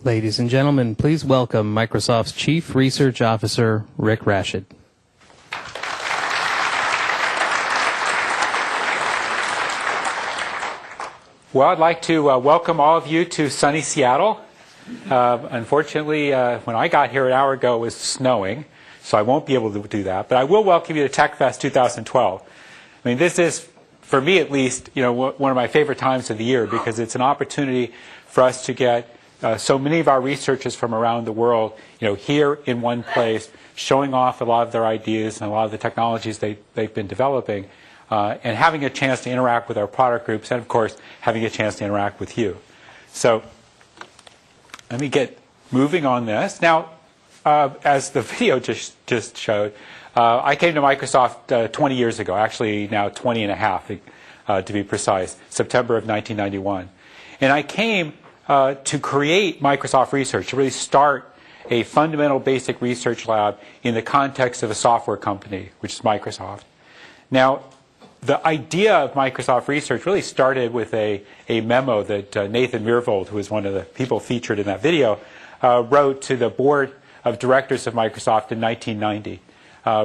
Ladies and gentlemen, please welcome Microsoft's Chief Research Officer, Rick Rashid. Well, I'd like to welcome all of you to sunny Seattle. Unfortunately, when I got here an hour ago, it was snowing, so I won't be able to do that. But I will welcome you to Techfest 2012. I mean, this is, for me at least, one of my favorite times of the year because it's an opportunity for us to get so many of our researchers from around the world, here in one place, showing off a lot of their ideas and a lot of the technologies they've been developing, and having a chance to interact with our product groups, and of course, having a chance to interact with you. So, let me get moving on this. Now, as the video just showed, I came to Microsoft 20 years ago, actually now 20 and a half, to be precise, September of 1991. And I came to create Microsoft Research, to really start a fundamental basic research lab in the context of a software company, which is Microsoft. Now, the idea of Microsoft Research really started with a memo that Nathan Myhrvold, who was one of the people featured in that video, wrote to the board of directors of Microsoft in 1990,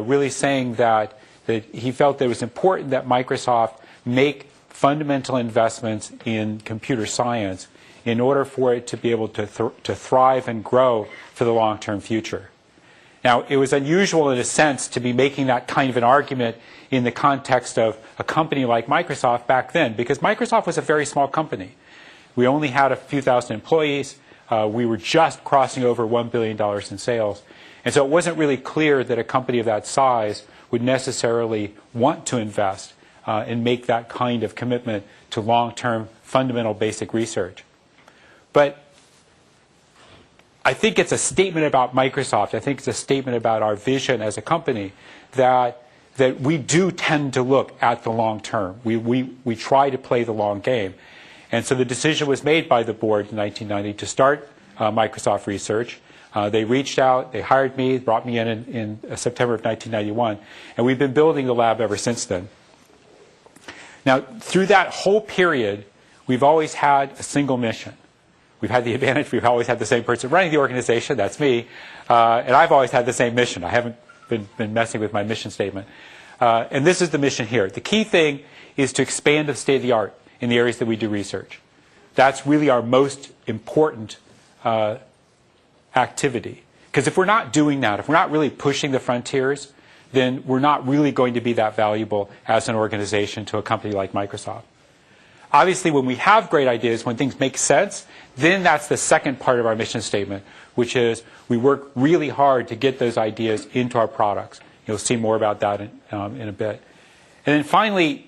really saying that he felt that it was important that Microsoft make fundamental investments in computer science in order for it to be able to thrive and grow for the long-term future. Now, it was unusual in a sense to be making that kind of an argument in the context of a company like Microsoft back then, because Microsoft was a very small company. We only had a few thousand employees. We were just crossing over $1 billion in sales. And so it wasn't really clear that a company of that size would necessarily want to invest and make that kind of commitment to long-term fundamental basic research. But I think it's a statement about Microsoft. I think it's a statement about our vision as a company that we do tend to look at the long term. We try to play the long game. And so the decision was made by the board in 1990 to start Microsoft Research. They reached out, they hired me, brought me in September of 1991, and we've been building the lab ever since then. Now, through that whole period, we've always had a single mission. We've had the advantage, we've always had the same person running the organization, that's me, and I've always had the same mission. I haven't been messing with my mission statement. And this is the mission here. The key thing is to expand the state of the art in the areas that we do research. That's really our most important activity. Because if we're not doing that, if we're not really pushing the frontiers, then we're not really going to be that valuable as an organization to a company like Microsoft. Obviously, when we have great ideas, when things make sense, then that's the second part of our mission statement, which is we work really hard to get those ideas into our products. You'll see more about that in a bit. And then finally,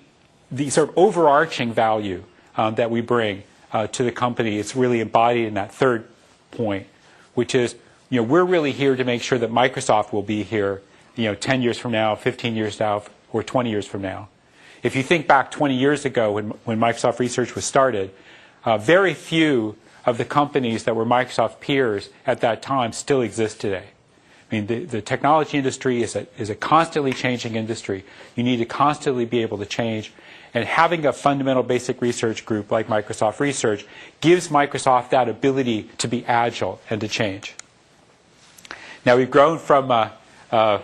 the sort of overarching value that we bring to the company is really embodied in that third point, which is we're really here to make sure that Microsoft will be here 10 years from now, 15 years now, or 20 years from now. If you think back 20 years ago when Microsoft Research was started, very few of the companies that were Microsoft peers at that time still exist today. I mean, the technology industry is a constantly changing industry. You need to constantly be able to change. And having a fundamental basic research group like Microsoft Research gives Microsoft that ability to be agile and to change. Now, we've grown from a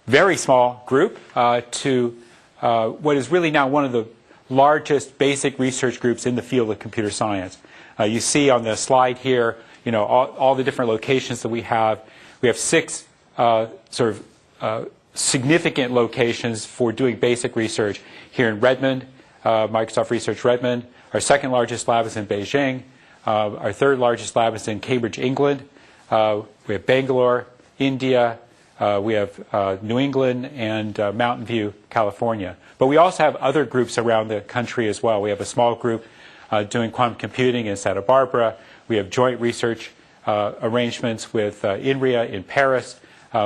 very small group to what is really now one of the largest basic research groups in the field of computer science. You see on the slide here, all the different locations that we have. We have 6 significant locations for doing basic research here in Redmond, Microsoft Research Redmond. Our second largest lab is in Beijing. Our third largest lab is in Cambridge, England. We have Bangalore, India. We have New England and Mountain View, California. But we also have other groups around the country as well. We have a small group doing quantum computing in Santa Barbara. We have joint research arrangements with INRIA in Paris.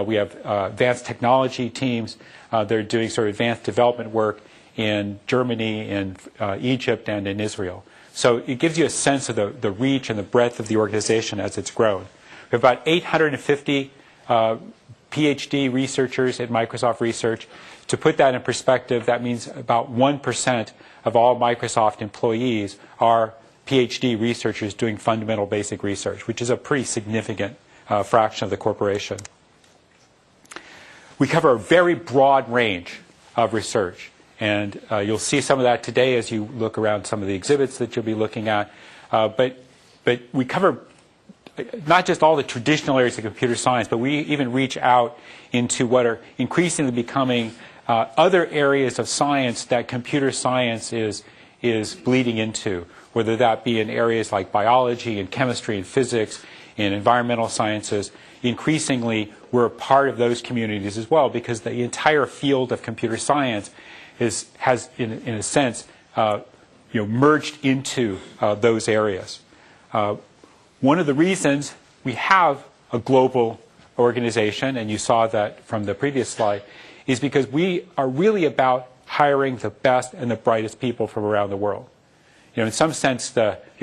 We have advanced technology teams. They're doing sort of advanced development work in Germany, in Egypt, and in Israel. So it gives you a sense of the reach and the breadth of the organization as it's grown. We have about 850 PhD researchers at Microsoft Research. To put that in perspective, that means about 1% of all Microsoft employees are PhD researchers doing fundamental basic research, which is a pretty significant fraction of the corporation. We cover a very broad range of research, and you'll see some of that today as you look around some of the exhibits that you'll be looking at. But we cover not just all the traditional areas of computer science, but we even reach out into what are increasingly becoming other areas of science that computer science is bleeding into, whether that be in areas like biology and chemistry and physics and environmental sciences. Increasingly, we're a part of those communities as well, because the entire field of computer science has, in a sense, merged into those areas. One of the reasons we have a global organization, and you saw that from the previous slide, is because we are really about hiring the best and the brightest people from around the world. In some sense,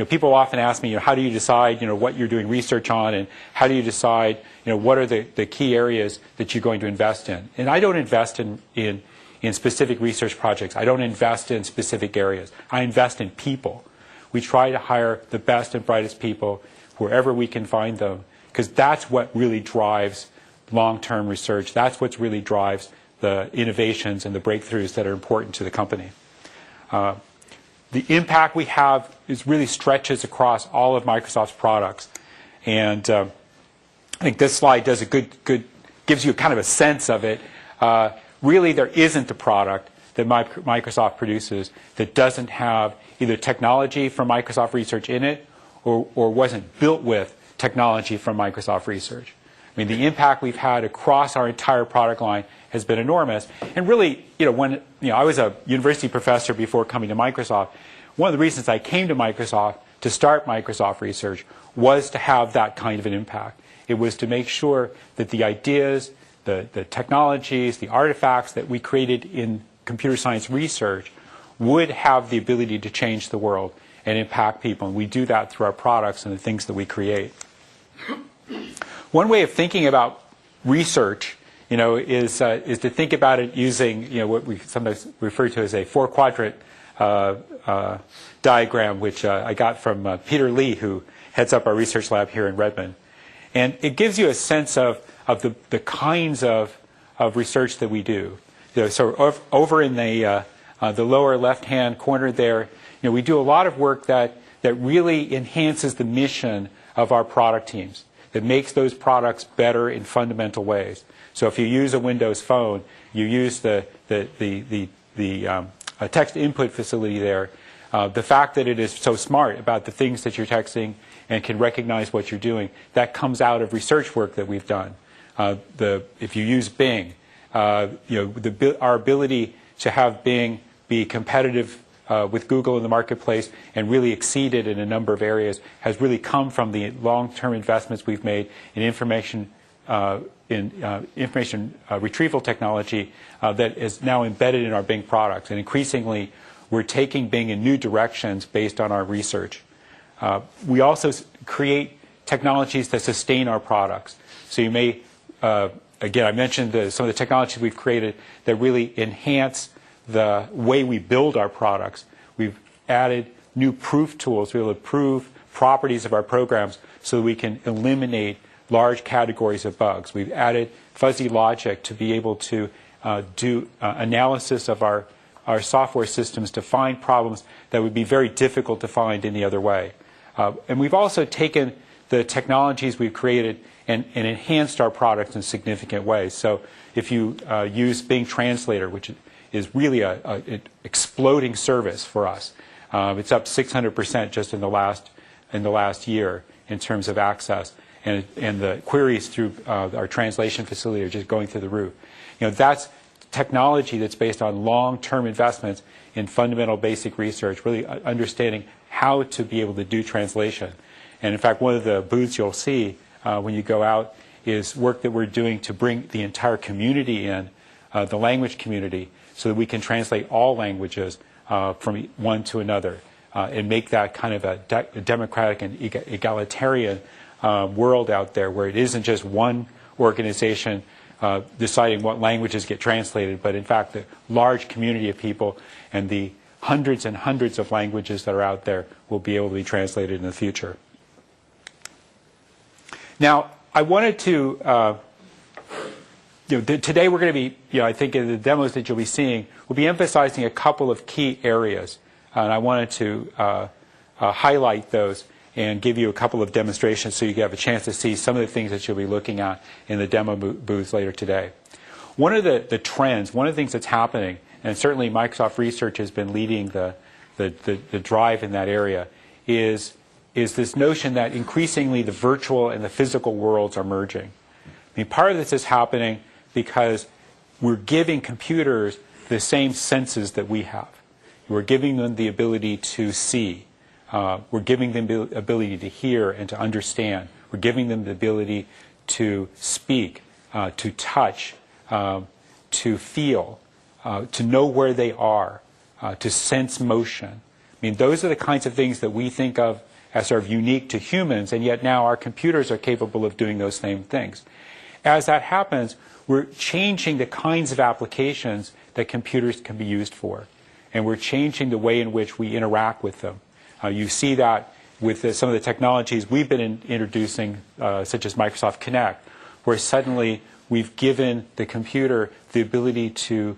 people often ask me, how do you decide, what you're doing research on, and how do you decide, what are the key areas that you're going to invest in? And I don't invest in specific research projects. I don't invest in specific areas. I invest in people. We try to hire the best and brightest people wherever we can find them, because that's what really drives long-term research. That's what really drives the innovations and the breakthroughs that are important to the company. The impact we have really stretches across all of Microsoft's products. And I think this slide does gives you kind of a sense of it. Really, there isn't a product that Microsoft produces that doesn't have either technology from Microsoft Research in it or wasn't built with technology from Microsoft Research. I mean, the impact we've had across our entire product line has been enormous. And really, when I was a university professor before coming to Microsoft, one of the reasons I came to Microsoft to start Microsoft Research was to have that kind of an impact. It was to make sure that the ideas, the technologies, the artifacts that we created in computer science research would have the ability to change the world and impact people. And we do that through our products and the things that we create. One way of thinking about research, is to think about it using, what we sometimes refer to as a four-quadrant diagram, which I got from Peter Lee, who heads up our research lab here in Redmond. And it gives you a sense of the kinds of research that we do. So over in the lower left-hand corner there, we do a lot of work that really enhances the mission of our product teams, that makes those products better in fundamental ways. So if you use a Windows phone, you use the text input facility there. The fact that it is so smart about the things that you're texting and can recognize what you're doing, that comes out of research work that we've done. If you use Bing, our ability to have Bing be competitive with Google in the marketplace and really exceed it in a number of areas has really come from the long-term investments we've made in information retrieval technology that is now embedded in our Bing products. And increasingly, we're taking Bing in new directions based on our research. We also create technologies that sustain our products. So you may, again, I mentioned some of the technologies we've created that really enhance the way we build our products. We've added new proof tools to be able to prove properties of our programs so that we can eliminate large categories of bugs. We've added fuzzy logic to be able to do analysis of our software systems to find problems that would be very difficult to find any other way. And we've also taken the technologies we've created and enhanced our products in significant ways. So if you use Bing Translator, which is really an exploding service for us, it's up 600% just in the last year in terms of access, and the queries through our translation facility are just going through the roof. That's technology that's based on long-term investments in fundamental basic research, really understanding how to be able to do translation. And in fact, one of the booths you'll see when you go out is work that we're doing to bring the entire community in, the language community, so that we can translate all languages from one to another and make that kind of a democratic and egalitarian world out there where it isn't just one organization deciding what languages get translated, but in fact the large community of people and the hundreds and hundreds of languages that are out there will be able to be translated in the future. Now, I wanted to, today we're going to be, I think in the demos that you'll be seeing, we'll be emphasizing a couple of key areas. And I wanted to highlight those and give you a couple of demonstrations so you have a chance to see some of the things that you'll be looking at in the demo booths later today. One of the trends, one of the things that's happening, and certainly Microsoft Research has been leading the drive in that area, is this notion that increasingly the virtual and the physical worlds are merging. I mean, part of this is happening because we're giving computers the same senses that we have. We're giving them the ability to see. We're giving them the ability to hear and to understand. We're giving them the ability to speak, to touch, to feel, to know where they are, to sense motion. I mean, those are the kinds of things that we think of as sort of unique to humans, and yet now our computers are capable of doing those same things. As that happens, we're changing the kinds of applications that computers can be used for, and we're changing the way in which we interact with them. You see that with some of the technologies we've been introducing, such as Microsoft Kinect, where suddenly we've given the computer the ability to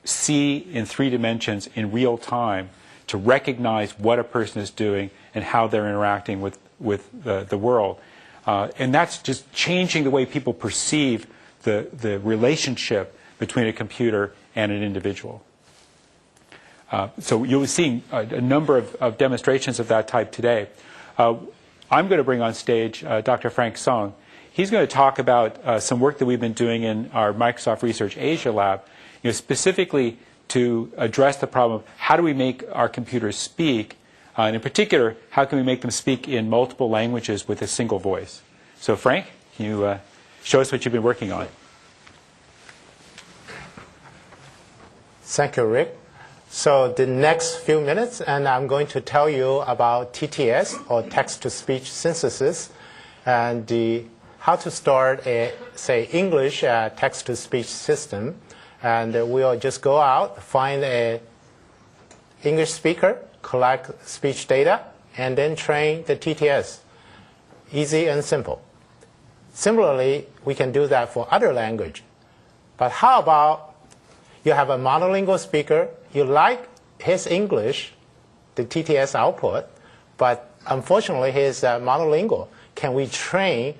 see in 3 dimensions in real time, to recognize what a person is doing and how they're interacting with the world. And that's just changing the way people perceive the relationship between a computer and an individual. So you'll be seeing a number of demonstrations of that type today. I'm going to bring on stage Dr. Frank Song. He's going to talk about some work that we've been doing in our Microsoft Research Asia Lab, specifically to address the problem of how do we make our computers speak, and in particular, how can we make them speak in multiple languages with a single voice. So Frank, can you show us what you've been working on? Thank you, Rick. So the next few minutes, and I'm going to tell you about TTS, or text-to-speech synthesis, and how to start a, say, English text-to-speech system. And we'll just go out, find an English speaker, collect speech data, and then train the TTS. Easy and simple. Similarly, we can do that for other language. But how about you have a monolingual speaker, you like his English, the TTS output, but unfortunately he's monolingual. Can we train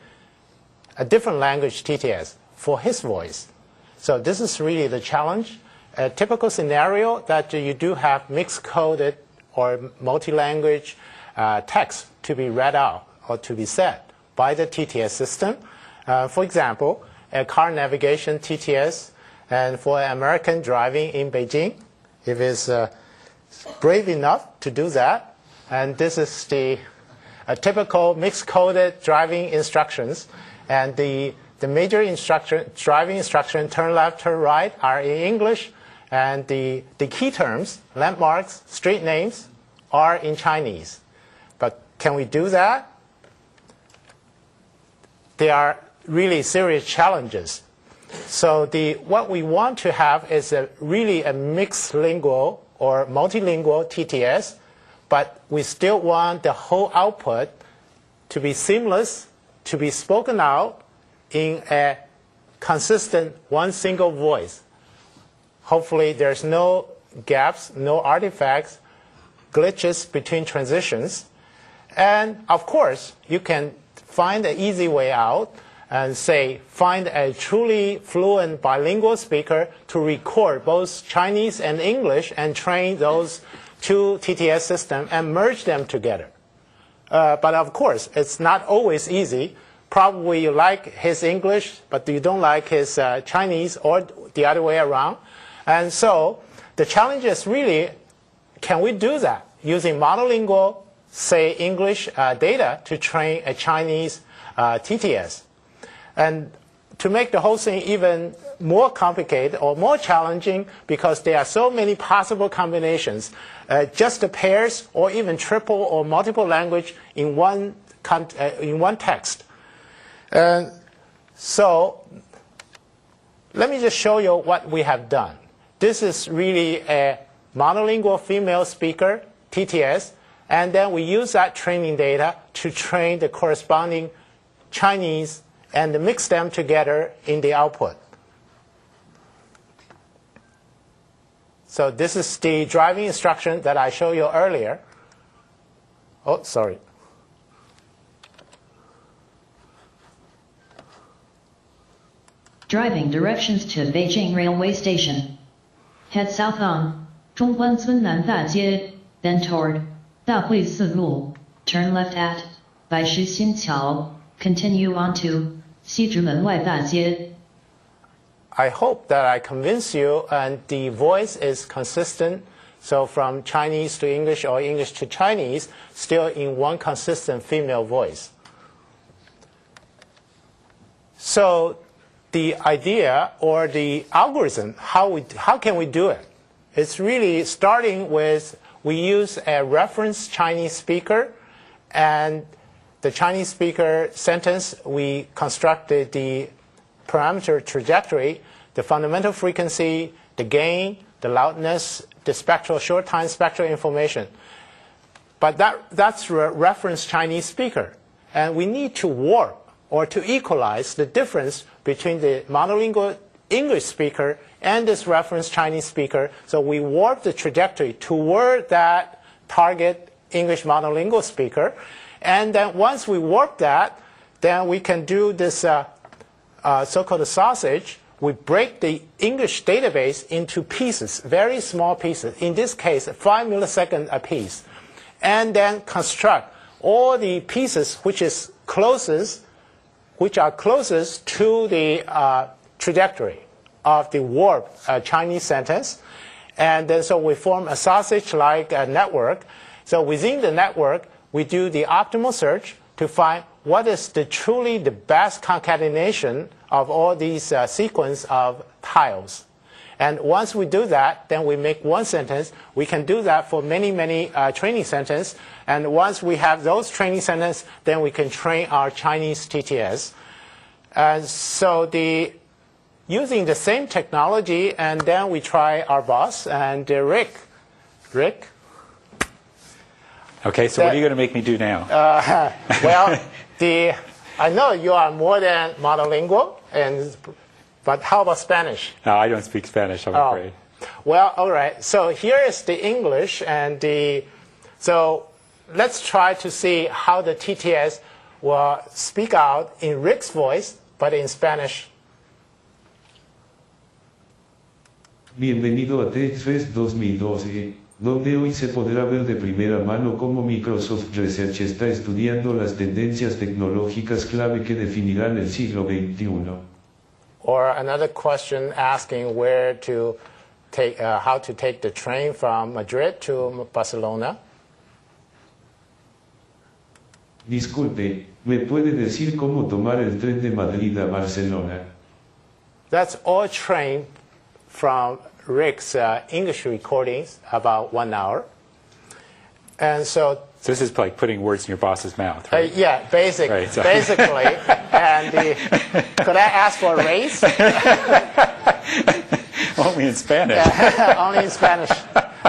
a different language TTS for his voice? So this is really the challenge. A typical scenario that you do have mixed-coded or multi-language text to be read out or to be said by the TTS system. For example, a car navigation TTS, and for American driving in Beijing, if it's brave enough to do that, and this is the typical mixed-coded driving instructions, and the major driving instruction, turn left, turn right, are in English, and the key terms, landmarks, street names, are in Chinese. But can we do that? There are really serious challenges. So what we want to have is really a mixed lingual or multilingual TTS, but we still want the whole output to be seamless, to be spoken out in a consistent one single voice. Hopefully there's no gaps, no artifacts, glitches between transitions. And of course, you can find an easy way out and say, find a truly fluent bilingual speaker to record both Chinese and English and train those 2 TTS systems and merge them together. But of course, it's not always easy. Probably you like his English, but you don't like his Chinese, or the other way around. And so the challenge is really, can we do that using monolingual, say, English data to train a Chinese TTS? And to make the whole thing even more complicated or more challenging, because there are so many possible combinations, just the pairs or even triple or multiple language in one text. So let me just show you what we have done. This is really a monolingual female speaker, TTS, and then we use that training data to train the corresponding Chinese and mix them together in the output. So this is the driving instruction that I showed you earlier. Oh, sorry. Driving directions to Beijing Railway Station. Head south on 中关村南大街, then toward 大会四路, turn left at 百世新桥, continue on to 西直门外大街. I hope that I convince you and the voice is consistent. So from Chinese to English or English to Chinese, still in one consistent female voice. So the idea or the algorithm, how can we do it? It's really starting with, we use a reference Chinese speaker, and the Chinese speaker sentence, we constructed the parameter trajectory, the fundamental frequency, the gain, the loudness, the spectral short time spectral information. But that's reference Chinese speaker. And we need to warp or to equalize the difference between the monolingual English speaker and this reference Chinese speaker. So we warp the trajectory toward that target English monolingual speaker. And then once we warp that, then we can do this so-called sausage. We break the English database into pieces, very small pieces, in this case 5 milliseconds a piece, and then construct all the pieces which are closest to the trajectory of the warp Chinese sentence. And then so we form a sausage-like network. So within the network, we do the optimal search to find what is truly the best concatenation of all these sequence of tiles. And once we do that, then we make one sentence. We can do that for many, many training sentences. And once we have those training sentences, then we can train our Chinese TTS. And so using the same technology, and then we try our boss and Rick. Rick? Okay, so what are you going to make me do now? Well, I know you are more than monolingual, but how about Spanish? No, I don't speak Spanish, I'm afraid. Well, all right. So here is the English, and so let's try to see how the TTS will speak out in Rick's voice, but in Spanish. Bienvenido a Techfest 2012, donde hoy se podrá ver de primera mano cómo Microsoft Research está estudiando las tendencias tecnológicas clave que definirán el siglo XXI. Or another question asking how to take the train from Madrid to Barcelona. Disculpe, ¿me puede decir cómo tomar el tren de Madrid a Barcelona? That's all trained from Rick's English recordings, about 1 hour. And so this is like putting words in your boss's mouth, right? Yeah, basically. Right, so. Basically. And could I ask for a raise? Only in Spanish. Only in Spanish.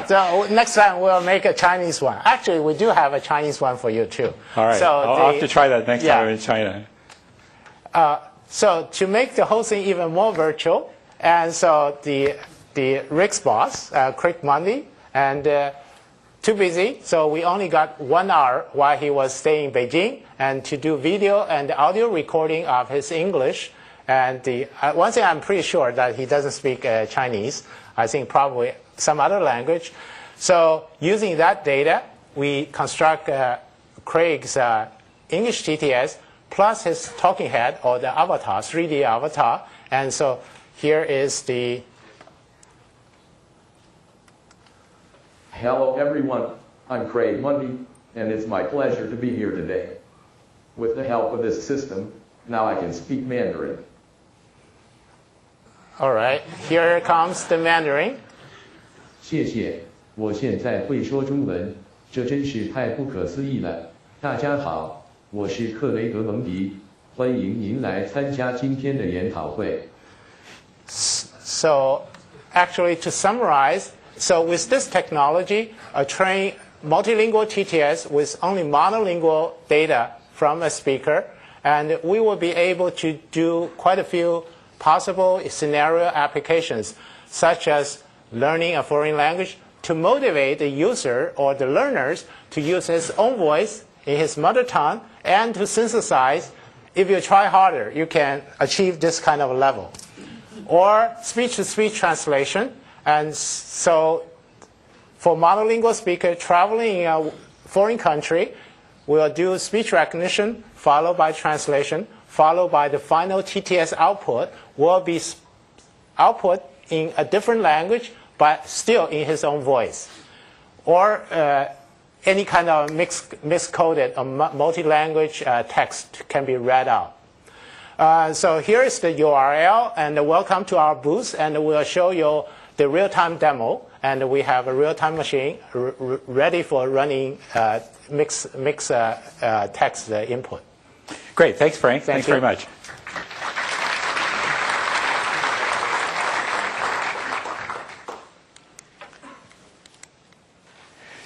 So next time we'll make a Chinese one. Actually, we do have a Chinese one for you too. All right. So I'll have to try that next time I'm in China. So to make the whole thing even more virtual, and so the Rick's boss, Craig Mundy, and too busy, so we only got 1 hour while he was staying in Beijing, and to do video and audio recording of his English. And one thing I'm pretty sure that he doesn't speak Chinese. I think probably some other language. So using that data, we construct Craig's English TTS plus his talking head or the avatar, 3D avatar. And so here is the... Hello everyone, I'm Craig Mundy, and it's my pleasure to be here today. With the help of this system, now I can speak Mandarin. All right, here comes the Mandarin. 谢谢，我现在会说中文，这真是太不可思议了。大家好，我是克雷格蒙迪，欢迎您来参加今天的研讨会。So, actually, to summarize, So with this technology, train multilingual TTS with only monolingual data from a speaker, and we will be able to do quite a few possible scenario applications, such as learning a foreign language to motivate the user or the learners to use his own voice in his mother tongue and to synthesize. If you try harder, you can achieve this kind of level. Or speech-to-speech translation. And so for monolingual speaker traveling in a foreign country, we'll do speech recognition followed by translation, followed by the final TTS output will be output in a different language, but still in his own voice. Or any kind of miscoded or multi-language text can be read out. So here is the URL, and welcome to our booth, and we'll show you the real-time demo. And we have a real-time machine ready for running mix text input. Great. Thanks, Frank. Thanks very much.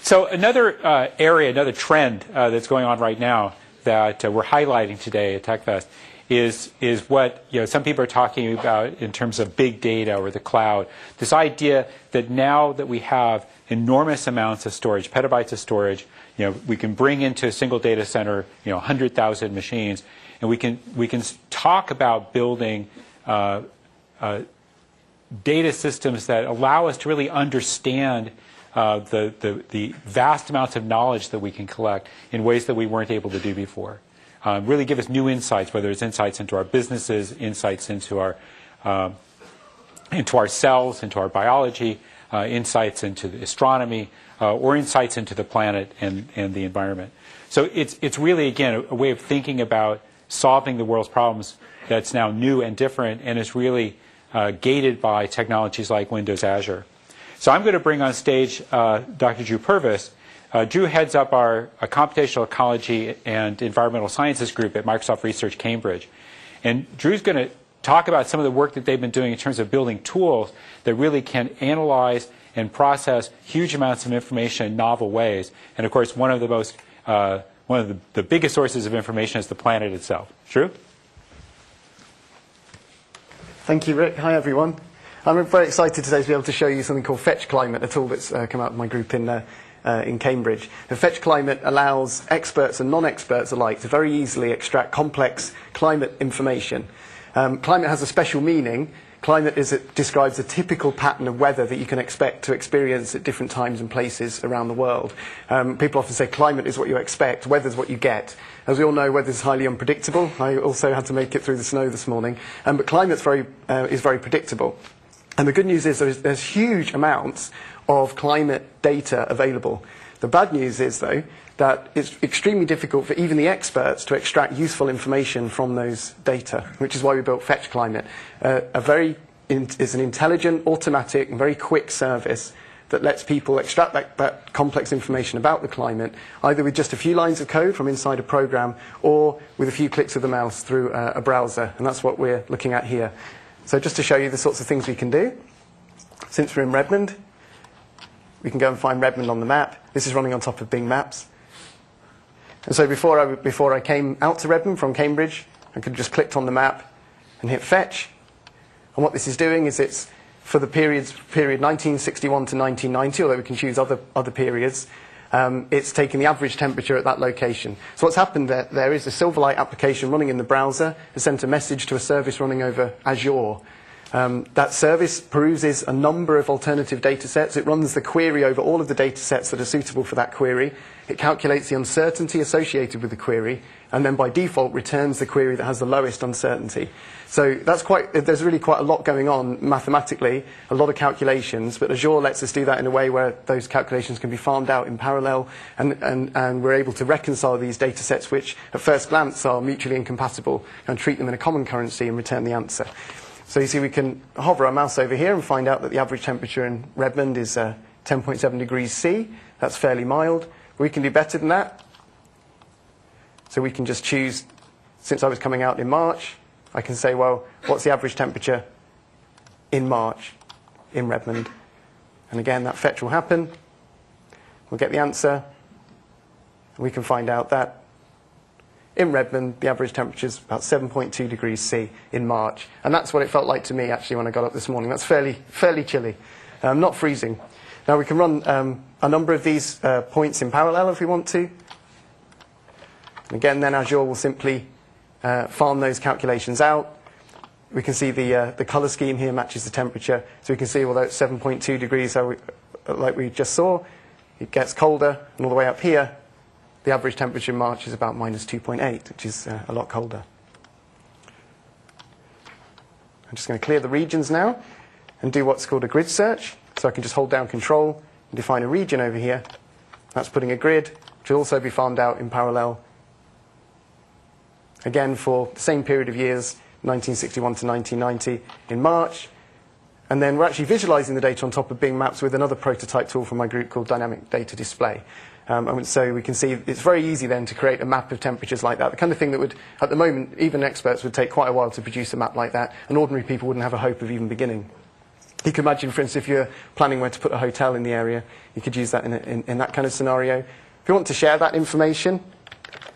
So another area, another trend that's going on right now that we're highlighting today at Techfest is what some people are talking about in terms of big data or the cloud. This idea that now that we have enormous amounts of storage, petabytes of storage, we can bring into a single data center 100,000 machines, and we can talk about building data systems that allow us to really understand the vast amounts of knowledge that we can collect in ways that we weren't able to do before. Really give us new insights, whether it's insights into our businesses, insights into our cells, into our biology, insights into the astronomy, or insights into the planet and the environment. So it's really, again, a way of thinking about solving the world's problems that's now new and different, and is really gated by technologies like Windows Azure. So I'm going to bring on stage Dr. Drew Purvis. Drew heads up our computational ecology and environmental sciences group at Microsoft Research Cambridge. And Drew's going to talk about some of the work that they've been doing in terms of building tools that really can analyze and process huge amounts of information in novel ways. And of course, one of the biggest sources of information is the planet itself. Drew? Thank you, Rick. Hi, everyone. I'm very excited today to be able to show you something called Fetch Climate, a tool that's come out of my group in Cambridge. The Fetch Climate allows experts and non-experts alike to very easily extract complex climate information. Climate has a special meaning. Climate describes a typical pattern of weather that you can expect to experience at different times and places around the world. People often say climate is what you expect, weather is what you get. As we all know, weather is highly unpredictable. I also had to make it through the snow this morning. But climate is very predictable. And the good news is there's huge amounts of climate data available. The bad news is, though, that it's extremely difficult for even the experts to extract useful information from those data, which is why we built Fetch Climate. It's an intelligent, automatic, and very quick service that lets people extract that complex information about the climate, either with just a few lines of code from inside a program or with a few clicks of the mouse through a browser. And that's what we're looking at here. So just to show you the sorts of things we can do, since we're in Redmond, we can go and find Redmond on the map. This is running on top of Bing Maps. And so before I came out to Redmond from Cambridge, I could have just clicked on the map and hit Fetch. And what this is doing is it's for the period 1961 to 1990, although we can choose other periods. It's taking the average temperature at that location. So what's happened there is a Silverlight application running in the browser has sent a message to a service running over Azure. That service peruses a number of alternative data sets. It runs the query over all of the data sets that are suitable for that query. It calculates the uncertainty associated with the query, and then by default returns the query that has the lowest uncertainty. So there's really quite a lot going on mathematically, a lot of calculations, but Azure lets us do that in a way where those calculations can be farmed out in parallel, and we're able to reconcile these data sets which at first glance are mutually incompatible and treat them in a common currency and return the answer. So you see we can hover our mouse over here and find out that the average temperature in Redmond is 10.7 degrees C. That's fairly mild. We can do better than that. So we can just choose, since I was coming out in March, I can say, well, what's the average temperature in March in Redmond? And again, that fetch will happen. We'll get the answer. We can find out that in Redmond, the average temperature is about 7.2 degrees C in March. And that's what it felt like to me, actually, when I got up this morning. That's fairly chilly, not freezing. Now, we can run a number of these points in parallel if we want to. And again, then Azure will simply farm those calculations out. We can see the color scheme here matches the temperature. So we can see, although it's 7.2 degrees, like we just saw, it gets colder. And all the way up here, the average temperature in March is about minus 2.8, which is a lot colder. I'm just going to clear the regions now and do what's called a grid search. So I can just hold down Control and define a region over here. That's putting a grid, which will also be farmed out in parallel. Again, for the same period of years, 1961 to 1990 in March. And then we're actually visualizing the data on top of Bing Maps with another prototype tool from my group called Dynamic Data Display. And so we can see it's very easy then to create a map of temperatures like that. The kind of thing that would, at the moment, even experts would take quite a while to produce a map like that, and ordinary people wouldn't have a hope of even beginning. You can imagine, for instance, if you're planning where to put a hotel in the area, you could use that in that kind of scenario. If you want to share that information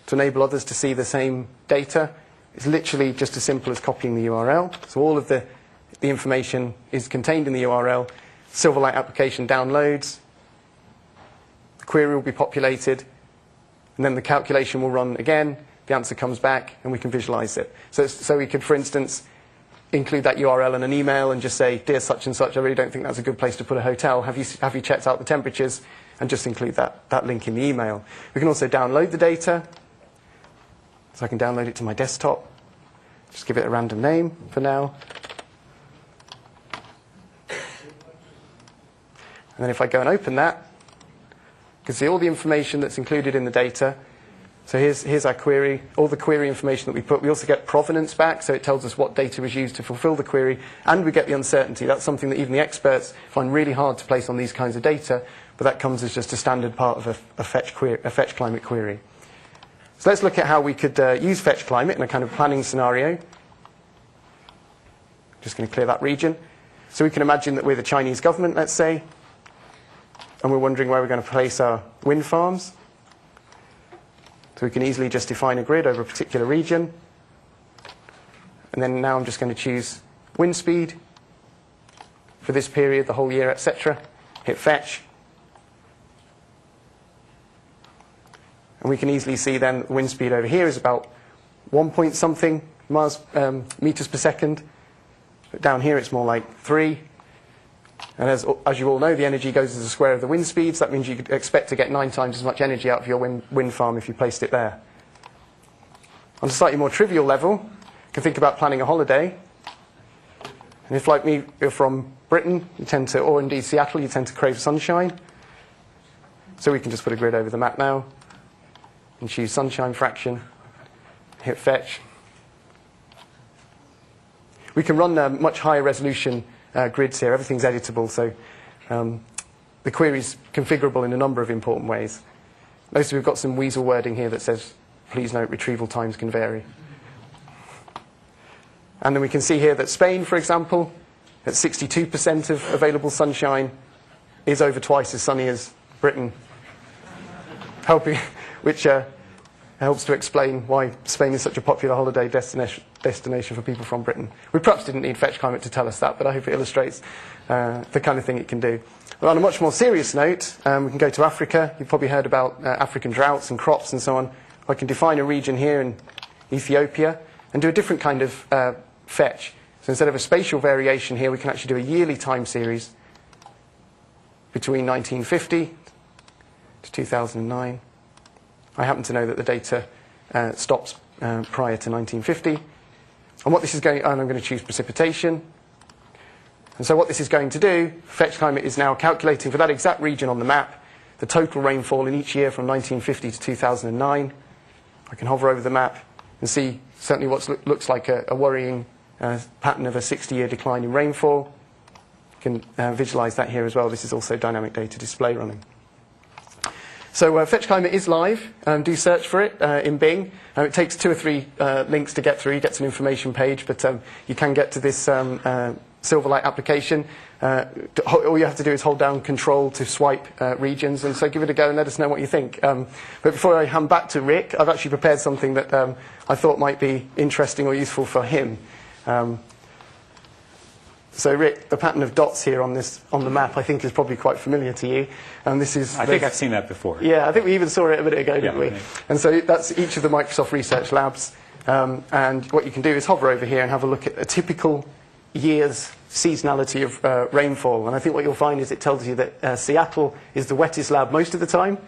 to enable others to see the same data, it's literally just as simple as copying the URL. So all of the information is contained in the URL. Silverlight application downloads. The query will be populated. And then the calculation will run again. The answer comes back, and we can visualize it. So we could, for instance, include that URL in an email and just say, dear such and such, I really don't think that's a good place to put a hotel. Have you checked out the temperatures? And just include that link in the email. We can also download the data. So I can download it to my desktop. Just give it a random name for now. And then if I go and open that, you can see all the information that's included in the data. So here's our query, all the query information that we put. We also get provenance back, so it tells us what data was used to fulfill the query. And we get the uncertainty. That's something that even the experts find really hard to place on these kinds of data, but that comes as just a standard part of a fetch climate query. So let's look at how we could use fetch climate in a kind of planning scenario. Just going to clear that region. So we can imagine that we're the Chinese government, let's say, and we're wondering where we're going to place our wind farms. So we can easily just define a grid over a particular region. And then now I'm just going to choose wind speed for this period, the whole year, etc. Hit fetch. And we can easily see then the wind speed over here is about 1 point something meters per second. But down here it's more like 3. And as you all know, the energy goes as the square of the wind speeds. That means you could expect to get 9 times as much energy out of your wind farm if you placed it there. On a slightly more trivial level, you can think about planning a holiday. And if, like me, you're from Britain, or indeed Seattle, you tend to crave sunshine. So we can just put a grid over the map now and choose sunshine fraction, hit fetch. We can run much higher resolution grids here. Everything's editable, so the query's configurable in a number of important ways. Notice we've got some weasel wording here that says, please note retrieval times can vary. And then we can see here that Spain, for example, at 62% of available sunshine, is over twice as sunny as Britain, which helps to explain why Spain is such a popular holiday destination for people from Britain. We perhaps didn't need fetch climate to tell us that, but I hope it illustrates the kind of thing it can do. Well, on a much more serious note, we can go to Africa. You've probably heard about African droughts and crops and so on. I can define a region here in Ethiopia and do a different kind of fetch. So instead of a spatial variation here, we can actually do a yearly time series between 1950 to 2009. I happen to know that the data stops prior to 1950. And what this is going, and I'm going to choose precipitation. And so what this is going to do, fetch climate is now calculating for that exact region on the map, the total rainfall in each year from 1950 to 2009. I can hover over the map and see certainly what looks like a worrying pattern of a 60-year decline in rainfall. You can visualize that here as well. This is also dynamic data display running. So Fetch Climate is live. Do search for it in Bing. It takes 2 or 3 links to get through. You get to an information page, but you can get to this Silverlight application. all you have to do is hold down Control to swipe regions, and so give it a go and let us know what you think. But before I hand back to Rick, I've actually prepared something that I thought might be interesting or useful for him. So Rick, the pattern of dots here on the map I think is probably quite familiar to you. And this is I think I've seen that before. Yeah, I think we even saw it a minute ago, didn't we? And so that's each of the Microsoft Research labs. And what you can do is hover over here and have a look at a typical year's seasonality of rainfall. And I think what you'll find is it tells you that Seattle is the wettest lab most of the time.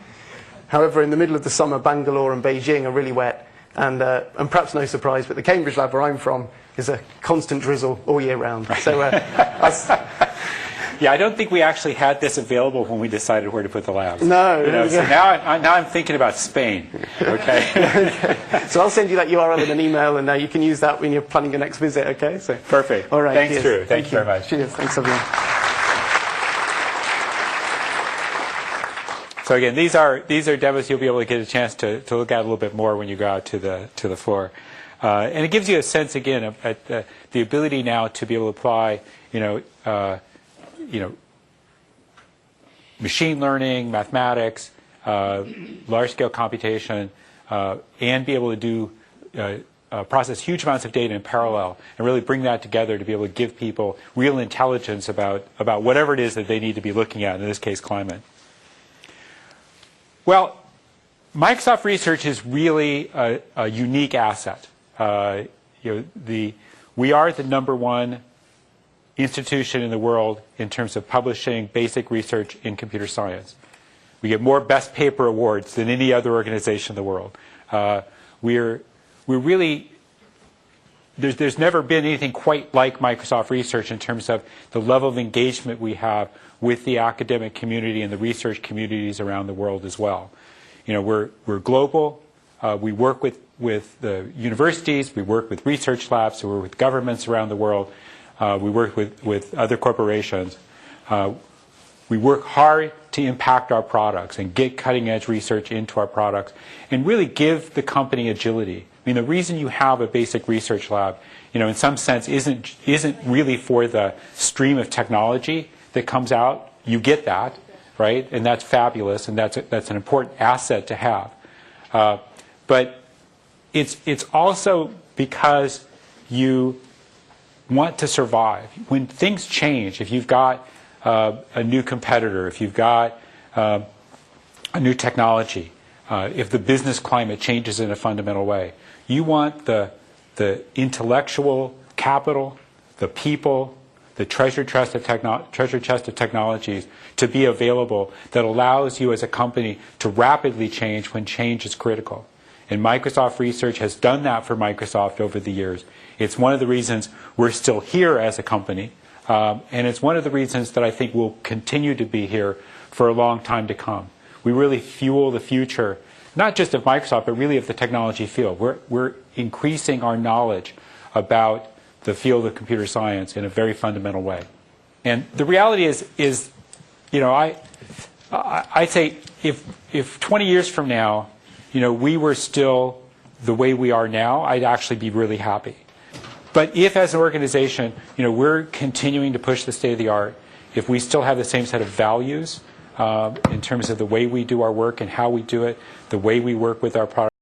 However, in the middle of the summer, Bangalore and Beijing are really wet. And perhaps no surprise, but the Cambridge lab where I'm from is a constant drizzle all year round. So, yeah, I don't think we actually had this available when we decided where to put the labs. No. So now I'm thinking about Spain. Okay. Okay. So I'll send you that URL in an email, and you can use that when you're planning your next visit. Okay. So perfect. All right. Thanks, cheers. Drew. Thank you very much. Cheers. Thanks, everyone. So again, these are demos you'll be able to get a chance to look at a little bit more when you go out to the floor, and it gives you a sense again of the ability now to be able to apply machine learning, mathematics, large-scale computation, and be able to do process huge amounts of data in parallel and really bring that together to be able to give people real intelligence about whatever it is that they need to be looking at, in this case, climate. Well, Microsoft Research is really a unique asset. We are the #1 institution in the world in terms of publishing basic research in computer science. We get more best paper awards than any other organization in the world. We're really, there's never been anything quite like Microsoft Research in terms of the level of engagement we have with the academic community and the research communities around the world as well. We're global. We work with the universities. We work with research labs. We work with governments around the world. We work with other corporations. We work hard to impact our products and get cutting-edge research into our products and really give the company agility. I mean, the reason you have a basic research lab, in some sense, isn't really for the stream of technology that comes out. You get that, right? And that's fabulous, and that's an important asset to have. But it's also because you want to survive. When things change, if you've got a new competitor, if you've got a new technology, if the business climate changes in a fundamental way, you want the intellectual capital, the people, the treasure chest of technologies to be available that allows you as a company to rapidly change when change is critical. And Microsoft Research has done that for Microsoft over the years. It's one of the reasons we're still here as a company, and it's one of the reasons that I think we'll continue to be here for a long time to come. We really fuel the future, not just of Microsoft, but really of the technology field. We're increasing our knowledge about the field of computer science in a very fundamental way. And the reality is I'd say if 20 years from now, we were still the way we are now, I'd actually be really happy. But if, as an organization, we're continuing to push the state of the art, if we still have the same set of values in terms of the way we do our work and how we do it, the way we work with our products,